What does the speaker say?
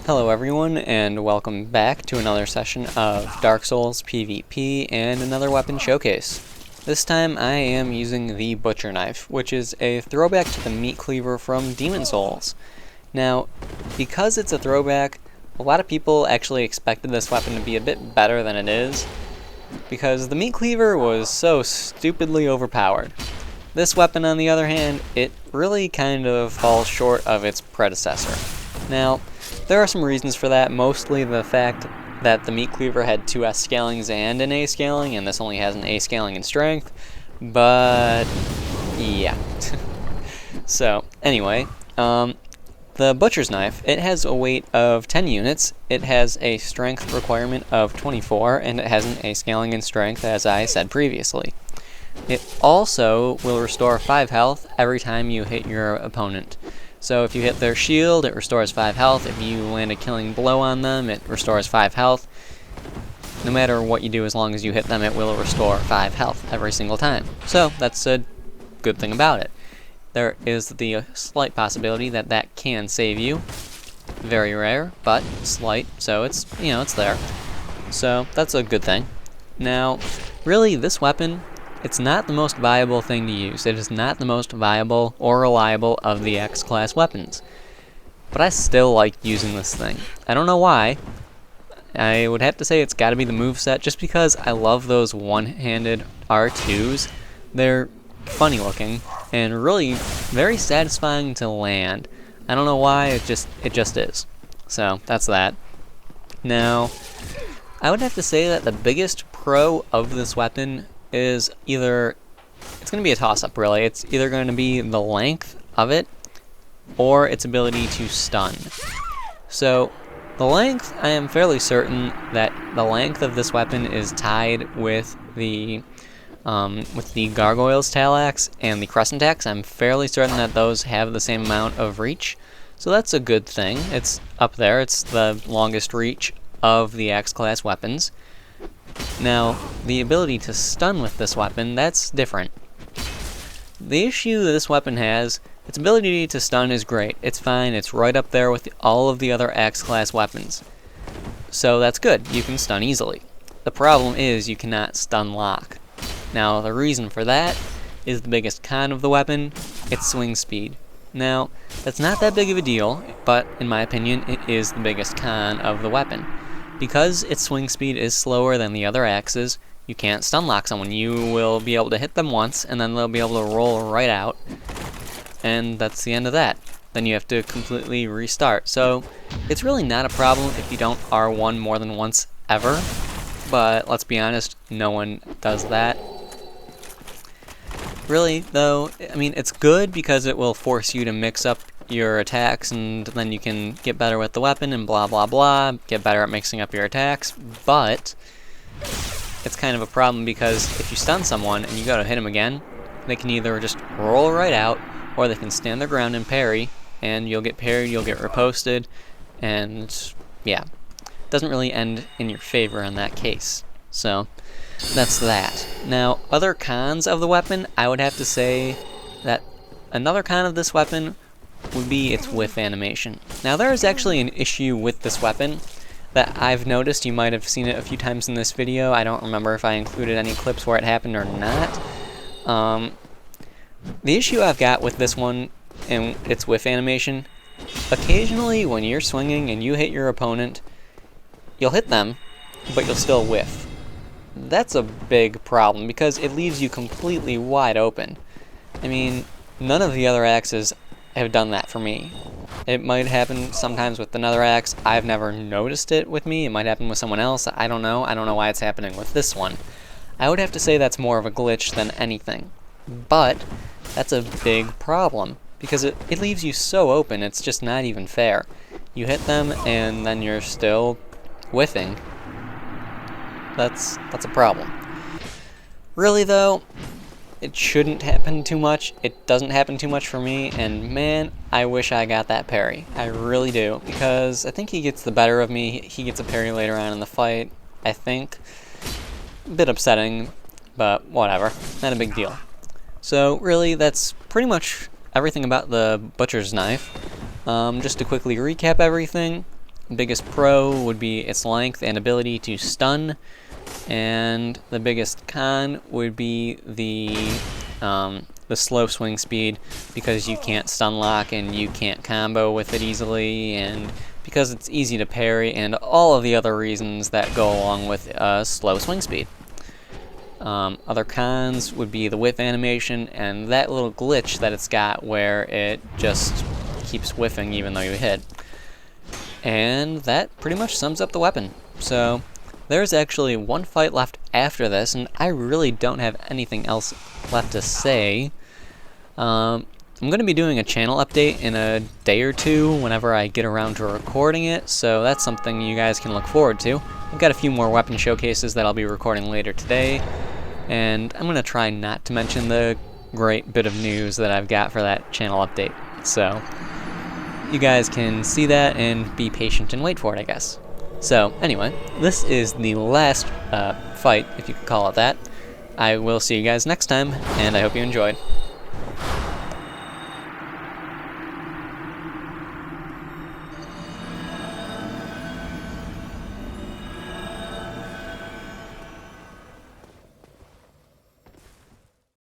Hello everyone, and welcome back to another session of Dark Souls PvP and another weapon showcase. This time I am using the Butcher Knife, which is a throwback to the Meat Cleaver from Demon Souls. Now, because it's a throwback, a lot of people actually expected this weapon to be a bit better than it is, because the Meat Cleaver was so stupidly overpowered. This weapon, on the other hand, it really kind of falls short of its predecessor. Now, there are some reasons for that, mostly the fact that the Meat Cleaver had 2 S scalings and an A scaling, and this only has an A scaling in strength, but yeah. So, anyway, the Butcher's Knife, it has a weight of 10 units, it has a strength requirement of 24, and it has an A scaling in strength, as I said previously. It also will restore 5 health every time you hit your opponent. So if you hit their shield, it restores 5 health. If you land a killing blow on them, it restores 5 health. No matter what you do, as long as you hit them, it will restore 5 health every single time. So that's a good thing about it. There is the slight possibility that that can save you. Very rare, but slight, so it's, it's there. So that's a good thing. Now, really, this weapon, it's not the most viable thing to use. It is not the most viable or reliable of the X-Class weapons. But I still like using this thing. I don't know why. I would have to say it's got to be the moveset, just because I love those one-handed R2s. They're funny looking and really very satisfying to land. I don't know why, it just is. So that's that. Now, I would have to say that the biggest pro of this weapon is either, it's going to be a toss-up really, it's either going to be the length of it or its ability to stun. So the length, I am fairly certain that the length of this weapon is tied with the Gargoyle's Tail Axe and the Crescent Axe. I'm fairly certain that those have the same amount of reach, so that's a good thing. It's up there, it's the longest reach of the X-Class weapons. Now, the ability to stun with this weapon, that's different. The issue that this weapon has, its ability to stun is great. It's fine, it's right up there with all of the other X-Class weapons. So that's good, you can stun easily. The problem is you cannot stun lock. Now, the reason for that is the biggest con of the weapon, its swing speed. Now, that's not that big of a deal, but in my opinion, it is the biggest con of the weapon. Because its swing speed is slower than the other axes, you can't stun lock someone. You will be able to hit them once, and then they'll be able to roll right out, and that's the end of that. Then you have to completely restart. So it's really not a problem if you don't R1 more than once ever, but let's be honest, no one does that. Really, though, I mean, it's good because it will force you to mix up your attacks, and then you can get better with the weapon and blah blah blah, get better at mixing up your attacks, but it's kind of a problem because if you stun someone and you go to hit them again, they can either just roll right out, or they can stand their ground and parry, and you'll get parried, you'll get riposted, and yeah, it doesn't really end in your favor in that case. So that's that. Now, other cons of the weapon, I would have to say that another con of this weapon would be its whiff animation. Now, there is actually an issue with this weapon that I've noticed. You might have seen it a few times in this video. I don't remember if I included any clips where it happened or not. The issue I've got with this one and its whiff animation, occasionally when you're swinging and you hit your opponent, you'll hit them, but you'll still whiff. That's a big problem because it leaves you completely wide open. I mean, none of the other axes have done that for me. It might happen sometimes with another axe. I've never noticed it with me. It might happen with someone else. I don't know. I don't know why it's happening with this one. I would have to say that's more of a glitch than anything. But that's a big problem because it leaves you so open. It's just not even fair. You hit them and then you're still whiffing. That's a problem. Really though, it shouldn't happen too much. It doesn't happen too much for me, and man, I wish I got that parry. I really do, because I think he gets the better of me. He gets a parry later on in the fight, I think. A bit upsetting, but whatever. Not a big deal. So really, that's pretty much everything about the Butcher's Knife. Just to quickly recap everything, biggest pro would be its length and ability to stun, and the biggest con would be the slow swing speed, because you can't stun lock and you can't combo with it easily, and because it's easy to parry, and all of the other reasons that go along with slow swing speed. Other cons would be the whiff animation and that little glitch that it's got where it just keeps whiffing even though you hit. And that pretty much sums up the weapon. So there's actually one fight left after this, and I really don't have anything else left to say. I'm going to be doing a channel update in a day or two whenever I get around to recording it, so that's something you guys can look forward to. I've got a few more weapon showcases that I'll be recording later today, and I'm going to try not to mention the great bit of news that I've got for that channel update. So you guys can see that and be patient and wait for it, I guess. So anyway, this is the last fight, if you could call it that. I will see you guys next time, and I hope you enjoyed.